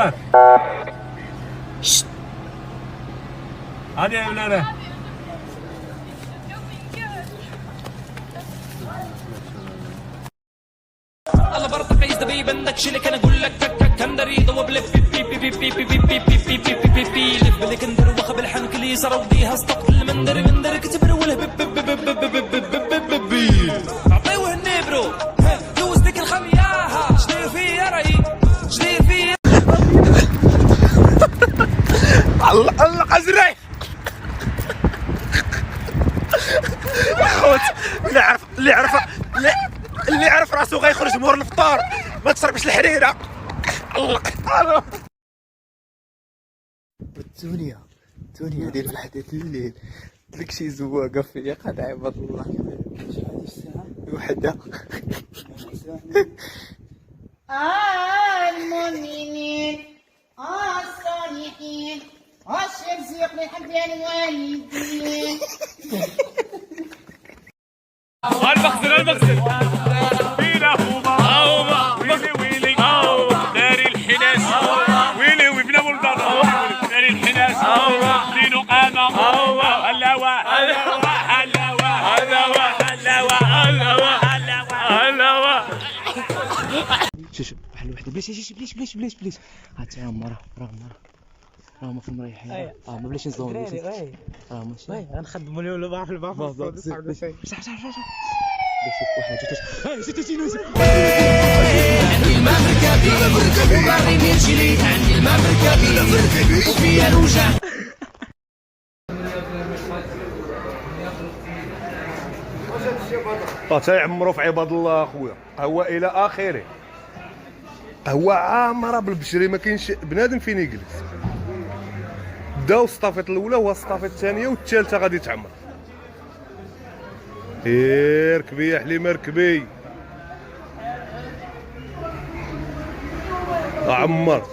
البنات هادي يا ولاد. الله برضه قيس دبيب عندك اللي كان اقول لك كان دريد وبلف بي بي بي بي بي بي بي بي بي بي بي بي لف بالك ندر وخب الحنك اللي صار وديها استقل المندر كتبر وله بي بي بي بي بي بي بي بي عطيوه النبرو دوز ديك الخمياها شدير فيه يا رأي شدير فيه الله ازرق خوت اللي يعرف راسو غيخرج مور الفطار ما تشربش الحريره. الله الدنيا ديال الحديث الليل قلت شي زواقه فيا قد عباد الله وحده. المؤمنين الصالحين الشرزيق لحب الوالدين. المغسل فينا هما ويلي داري الحناس ويلي وبنا ولدان داري الحناس دينو قامة هلاوة شوف واحد الوحده بليش هاتي عمرها راهما في المريحين. ما بلاش نزوم ماشي غنخدموا لي ولا في البحر صح واحد عندي الممركبي وباغي نجري عندي الممركبي وفيها الوجع. تيعمروا في عباد الله اخويا هو الى اخره. هو عامره بالبشري ما كاينش بنادم فين يجلس. داو الصطافات الاولى والصطافات الثانيه والثالثه غادي تعمر. ركبي يا حليمه ركبي عمر